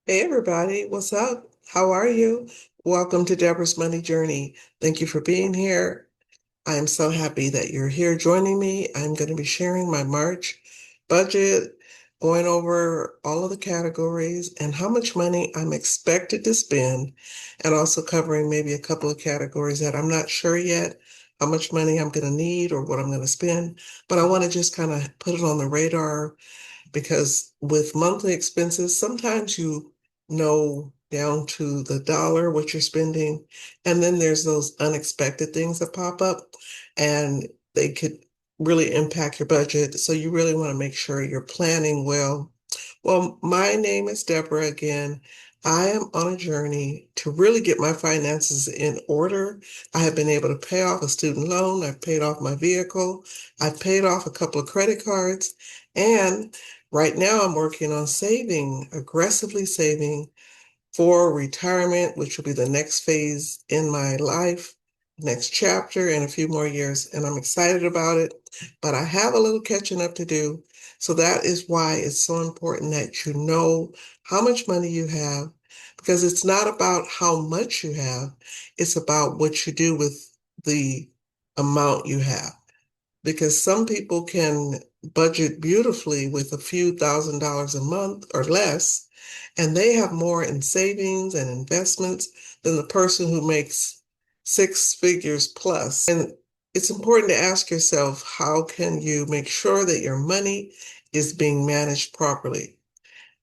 Hey everybody, what's up? How are you? Welcome to Deborah's Money Journey. Thank you for being here. I am so happy that you're here joining me. I'm going to be sharing my March budget, going over all of the categories and how much money I'm expected to spend, and also covering maybe a couple of categories that I'm not sure yet how much money I'm going to need or what I'm going to spend. But I want to just kind of put it on the radar because with monthly expenses, sometimes you know down to the dollar what you're spending, and then there's those unexpected things that pop up and they could really impact your budget. So you really want to make sure you're planning well. Well, my name is Deborah again. I am on a journey to really get my finances in order. I have been able to pay off a student loan. I've paid off my vehicle. I've paid off a couple of credit cards. And right now, I'm working on saving, aggressively saving for retirement, which will be the next phase in my life, next chapter in a few more years. And I'm excited about it, but I have a little catching up to do. So that is why it's so important that you know how much money you have, because it's not about how much you have, it's about what you do with the amount you have because some people can budget beautifully with a few $1,000s a month or less, and they have more in savings and investments than the person who makes six figures plus. And it's important to ask yourself, how can you make sure that your money is being managed properly?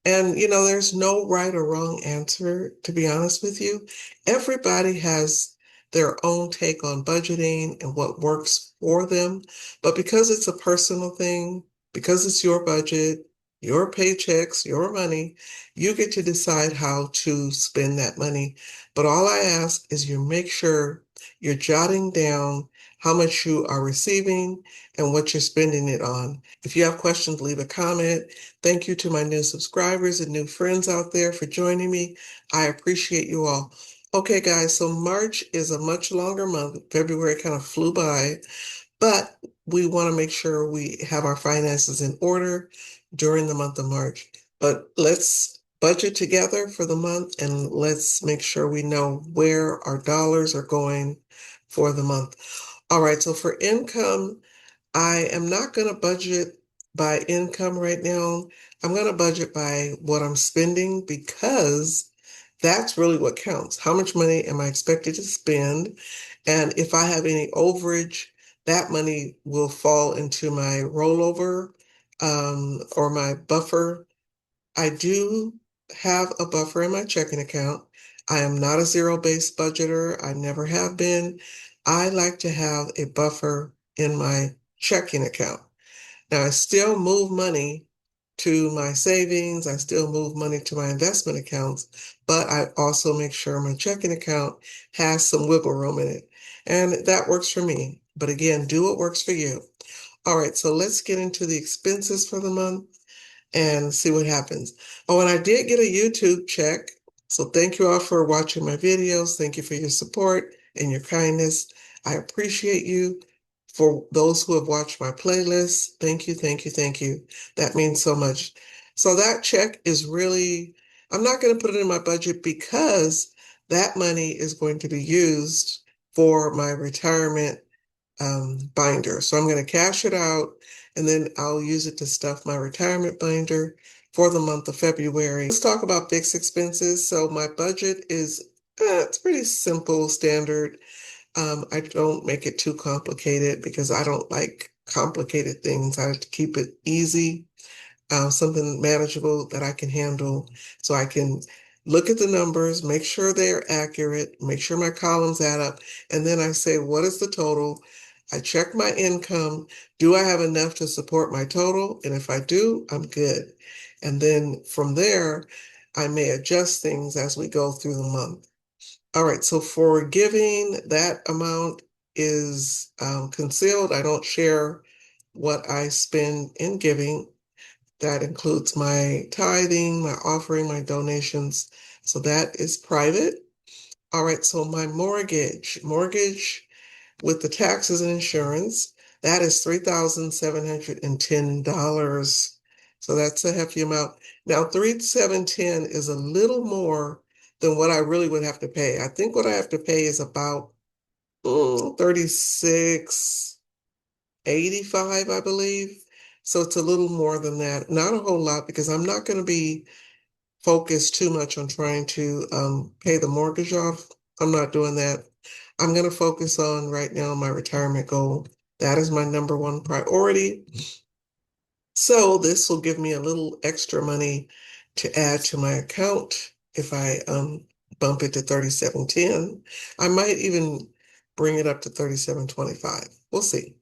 And, there's no right or wrong answer, to be honest with you. Everybody has their own take on budgeting and what works for them. But because it's a personal thing, because it's your budget, your paychecks, your money, you get to decide how to spend that money. But all I ask is you make sure you're jotting down how much you are receiving and what you're spending it on. If you have questions, leave a comment. Thank you to my new subscribers and new friends out there for joining me. I appreciate you all. Okay, guys, so March is a much longer month. February kind of flew by, but we want to make sure we have our finances in order during the month of March. But let's budget together for the month and let's make sure we know where our dollars are going for the month. All right, so for income, I am not going to budget by income right now. I'm going to budget by what I'm spending because that's really what counts. How much money am I expected to spend? And if I have any overage, that money will fall into my rollover or my buffer. I do have a buffer in my checking account. I am not a zero-based budgeter. I never have been. I like to have a buffer in my checking account. Now, I still move money to my savings. I still move money to my investment accounts, but I also make sure my checking account has some wiggle room in it. And that works for me. But again, do what works for you. All right, so let's get into the expenses for the month and see what happens. Oh, and I did get a YouTube check. So thank you all for watching my videos. Thank you for your support and your kindness. I appreciate you. For those who have watched my playlist, thank you, thank you, thank you. That means so much. So that check is really, I'm not going to put it in my budget because that money is going to be used for my retirement binder. So I'm going to cash it out and then I'll use it to stuff my retirement binder for the month of February. Let's talk about fixed expenses. So my budget is it's pretty simple, standard. I don't make it too complicated because I don't like complicated things. I like to keep it easy, something manageable that I can handle so I can look at the numbers, make sure they're accurate, make sure my columns add up, and then I say, what is the total? I check my income. Do I have enough to support my total? And if I do, I'm good. And then from there, I may adjust things as we go through the month. All right, so for giving, that amount is concealed. I don't share what I spend in giving. That includes my tithing, my offering, my donations. So that is private. All right, so my mortgage with the taxes and insurance, that is $3,710. So that's a hefty amount. Now, 3710 is a little more than what I really would have to pay. I think what I have to pay is about 3685, I believe. So it's a little more than that. Not a whole lot because I'm not going to be focused too much on trying to pay the mortgage off. I'm not doing that. I'm going to focus on right now my retirement goal. That is my number one priority. So this will give me a little extra money to add to my account if I bump it to 3710. I might even bring it up to 3725. We'll see.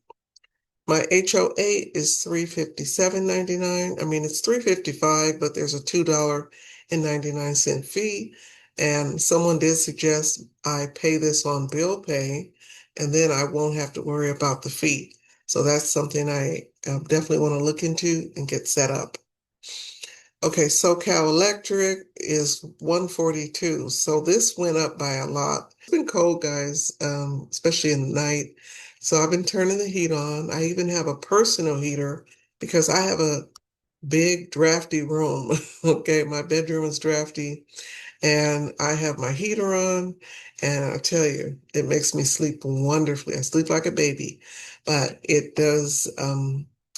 My HOA is $357.99. I mean, it's $355, but there's a $2.99 fee. And someone did suggest I pay this on bill pay, and then I won't have to worry about the fee. So that's something I definitely want to look into and get set up. Okay, SoCal Electric is 142. So this went up by a lot. It's been cold, guys, especially in the night. So I've been turning the heat on. I even have a personal heater because I have a big drafty room. Okay, my bedroom is drafty and I have my heater on, and I tell you, it makes me sleep wonderfully. I sleep like a baby, but it does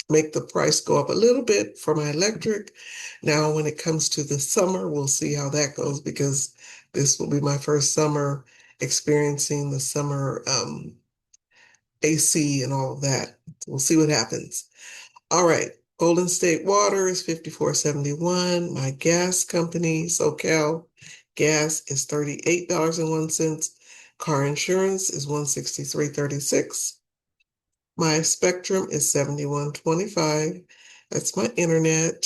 make the price go up a little bit for my electric. Now, when it comes to the summer, we'll see how that goes because this will be my first summer experiencing the summer AC and all of that. We'll see what happens. All right. Golden State Water is 54.71. My gas company, SoCal Gas, is $38.01. Car insurance is $163.36. My Spectrum is $71.25. That's my internet.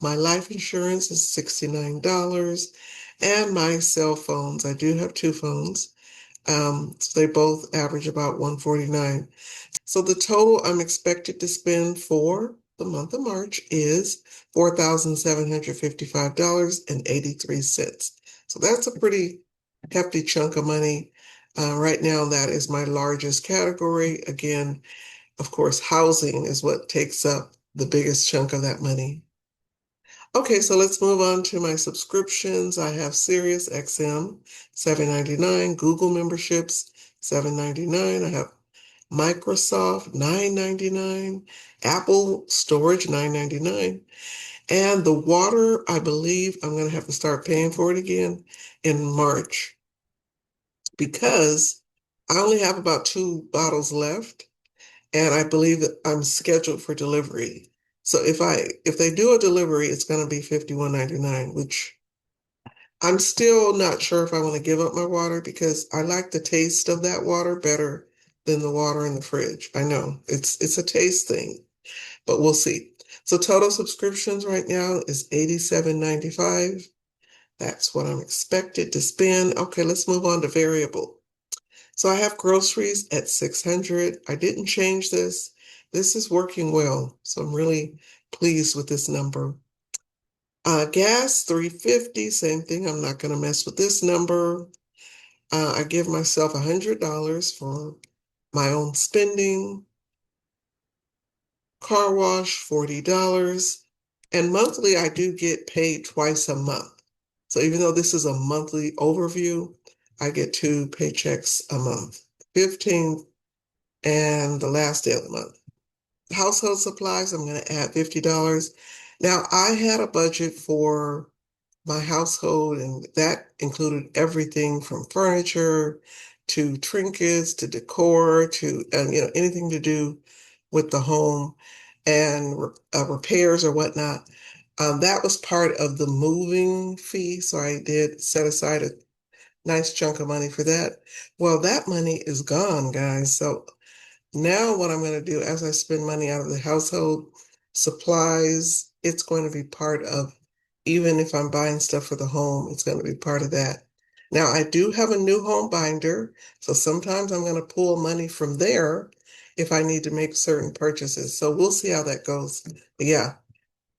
My life insurance is $69. And my cell phones, I do have two phones. So they both average about $149. So the total I'm expected to spend for the month of March is $4,755.83. So that's a pretty hefty chunk of money. Right now, that is my largest category. Again, of course, housing is what takes up the biggest chunk of that money. Okay, so let's move on to my subscriptions. I have Sirius XM, $7.99, Google memberships, $7.99. I have Microsoft, $9.99, Apple storage, $9.99. And the water, I believe I'm going to have to start paying for it again in March because I only have about two bottles left, and I believe that I'm scheduled for delivery. So if they do a delivery, it's going to be $51.99, which I'm still not sure if I want to give up my water because I like the taste of that water better than the water in the fridge. I know it's a taste thing, but we'll see. So total subscriptions right now is $87.95. That's what I'm expected to spend. Okay, let's move on to variable. So I have groceries at 600. I didn't change this. This is working well. So I'm really pleased with this number. Gas, 350, same thing. I'm not going to mess with this number. I give myself $100 for my own spending. Car wash, $40. And monthly, I do get paid twice a month. So even though this is a monthly overview, I get two paychecks a month, 15th and the last day of the month. Household supplies, I'm going to add $50. Now, I had a budget for my household, and that included everything from furniture to trinkets to decor to anything to do with the home and repairs or whatnot. That was part of the moving fee, so I did set aside a nice chunk of money for that. Well, that money is gone, guys. So now what I'm going to do as I spend money out of the household supplies, it's going to be part of, even if I'm buying stuff for the home, it's going to be part of that. Now, I do have a new home binder, so sometimes I'm going to pull money from there if I need to make certain purchases. So we'll see how that goes. But yeah,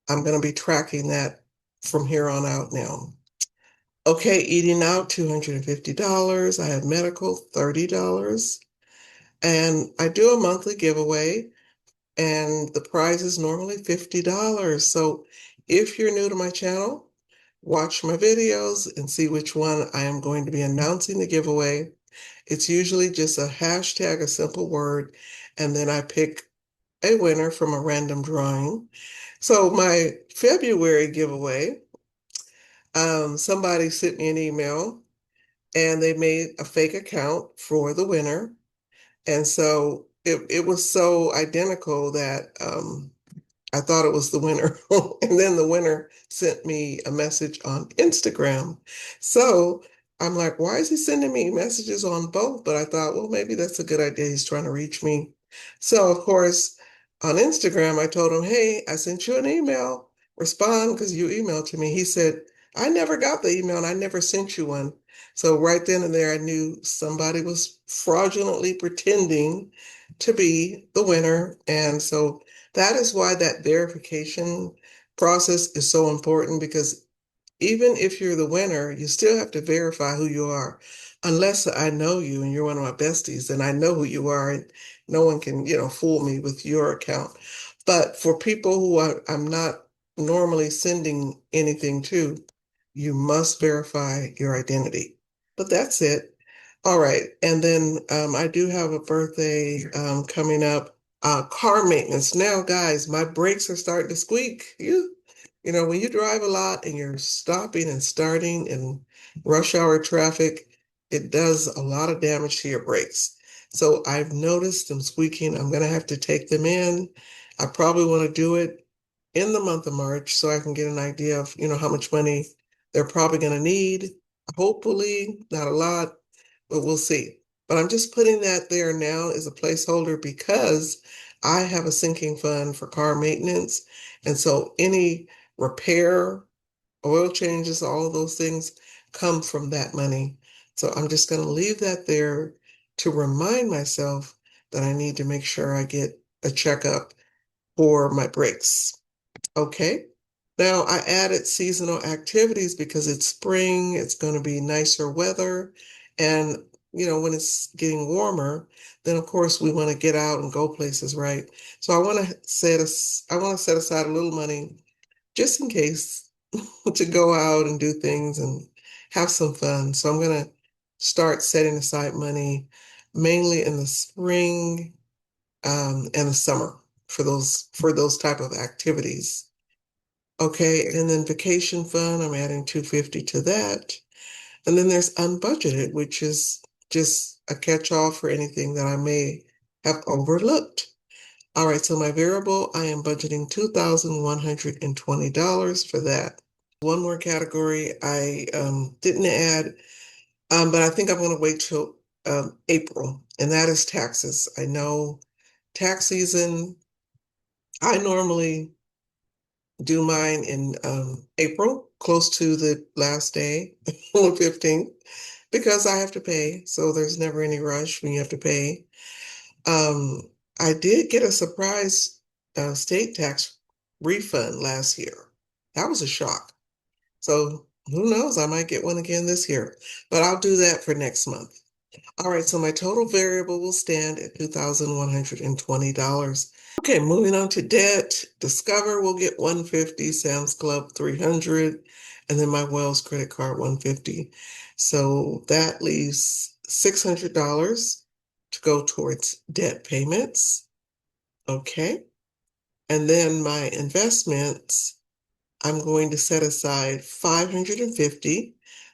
I'm going to be tracking that from here on out now. Okay, eating out, $250. I have medical, $30. And I do a monthly giveaway. and the prize is normally $50. So if you're new to my channel, watch my videos and see which one I am going to be announcing the giveaway. It's usually just a hashtag, a simple word, and then I pick a winner from a random drawing. So my February giveaway, somebody sent me an email and they made a fake account for the winner. And so it was so identical that I thought it was the winner. And then the winner sent me a message on Instagram. So I'm like, why is he sending me messages on both? But I thought, well, maybe that's a good idea. He's trying to reach me. So, of course, on Instagram, I told him, hey, I sent you an email. Respond because you emailed to me. He said, I never got the email and I never sent you one. So, right then and there, I knew somebody was fraudulently pretending to be the winner. And so, that is why that verification process is so important because even if you're the winner, you still have to verify who you are. Unless I know you and you're one of my besties, then I know who you are and no one can, fool me with your account. But for people who I'm not normally sending anything to, you must verify your identity. But that's it. All right. And then I do have a birthday coming up. Car maintenance. Now, guys, my brakes are starting to squeak. When you drive a lot and you're stopping and starting in rush hour traffic, it does a lot of damage to your brakes. So I've noticed them squeaking. I'm going to have to take them in. I probably want to do it in the month of March so I can get an idea of, how much money they're probably going to need. Hopefully, not a lot, but we'll see. But I'm just putting that there now as a placeholder because I have a sinking fund for car maintenance. And so any repair, oil changes, all of those things come from that money. So I'm just going to leave that there to remind myself that I need to make sure I get a checkup for my brakes. Okay. Now I added seasonal activities because it's spring, it's going to be nicer weather. And, when it's getting warmer, then of course we want to get out and go places, right? So I want to set aside a little money just in case to go out and do things and have some fun. So I'm going to start setting aside money mainly in the spring and the summer for those type of activities. Okay, and then vacation fund, I'm adding 250 to that. And then there's unbudgeted, which is just a catch-all for anything that I may have overlooked. All right, so my variable, I am budgeting $2,120 for that. One more category I didn't add, but I think I'm going to wait till April, and that is taxes. I know tax season, I normally do mine in April, close to the last day, on the 15th, because I have to pay. So there's never any rush when you have to pay. Um, I did get a surprise state tax refund last year. That was a shock. So who knows? I might get one again this year, but I'll do that for next month. All right, so my total variable will stand at $2,120. Okay, moving on to debt. Discover will get 150, Sam's Club 300, and then my Wells credit card 150. So that leaves $600 to go towards debt payments. Okay. And then my investments, I'm going to set aside 550.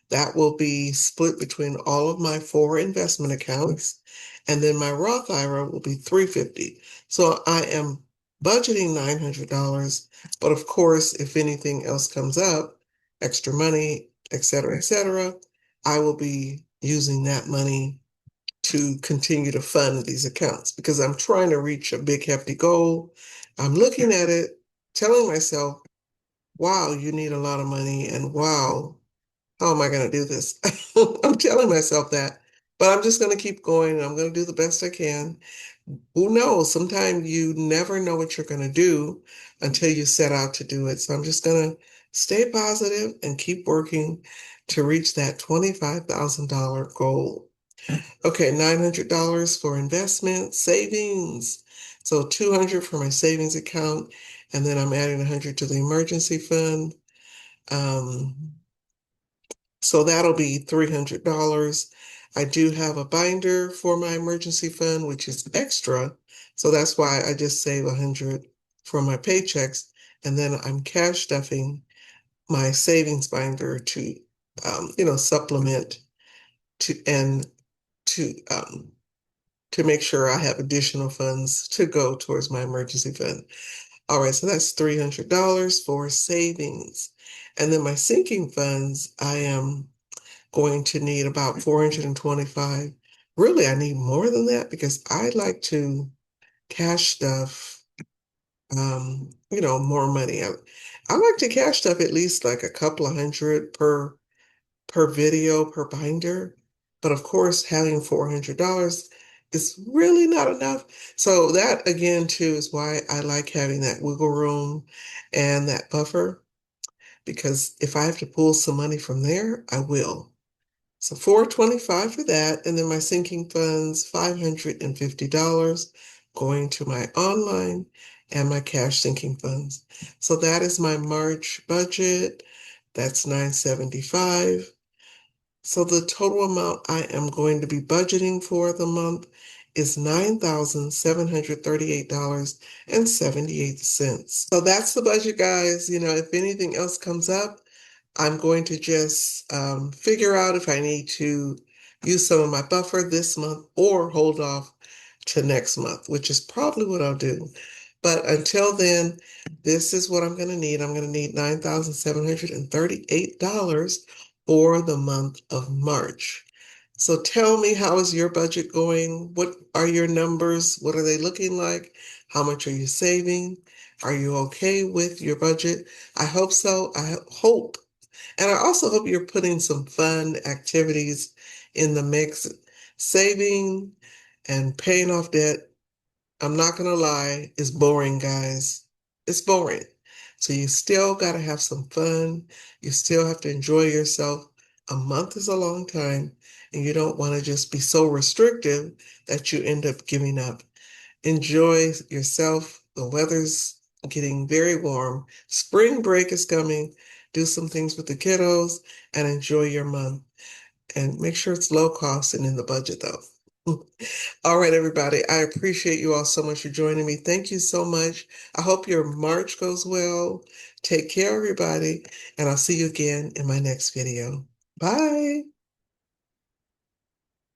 That will be split between all of my four investment accounts. And then my Roth IRA will be 350. So I am budgeting $900. But of course, if anything else comes up, extra money, et cetera, I will be using that money to continue to fund these accounts because I'm trying to reach a big, hefty goal. I'm looking at it, telling myself, wow, you need a lot of money, and wow, how am I going to do this? I'm telling myself that, but I'm just going to keep going and I'm going to do the best I can. Who knows? Sometimes you never know what you're going to do until you set out to do it. So I'm just going to stay positive and keep working to reach that $25,000 goal. Okay, $900 for investment, savings. So 200 for my savings account, and then I'm adding 100 to the emergency fund. Um, so that'll be $300. I do have a binder for my emergency fund, which is extra. So that's why I just save 100 for my paychecks. And then I'm cash stuffing my savings binder to, supplement and to to make sure I have additional funds to go towards my emergency fund. All right, so that's $300 for savings. And then my sinking funds, I am going to need about 425. Really, I need more than that because I like to cash stuff, more money. I like to cash stuff at least like a couple of hundred per video, per binder. But of course, having $400 is really not enough. So that again, too, is why I like having that wiggle room and that buffer, because if I have to pull some money from there, I will. So 425 for that, and then my sinking funds, $550 going to my online and my cash sinking funds. So that is my March budget. That's 975. So the total amount I am going to be budgeting for the month is $9,738.78. So that's the budget, guys. If anything else comes up, I'm going to just figure out if I need to use some of my buffer this month or hold off to next month, which is probably what I'll do. But until then, this is what I'm going to need. I'm going to need $9,738 for the month of March. So tell me, how is your budget going? What are your numbers? What are they looking like? How much are you saving? Are you okay with your budget? I hope so. I hope. And I also hope you're putting some fun activities in the mix. Saving and paying off debt, I'm not going to lie, is boring, guys. It's boring. So you still got to have some fun. You still have to enjoy yourself. A month is a long time, and you don't want to just be so restrictive that you end up giving up. Enjoy yourself. The weather's getting very warm. Spring break is coming. Do some things with the kiddos and enjoy your month. And make sure it's low cost and in the budget, though. All right, everybody. I appreciate you all so much for joining me. Thank you so much. I hope your March goes well. Take care, everybody. And I'll see you again in my next video. Bye.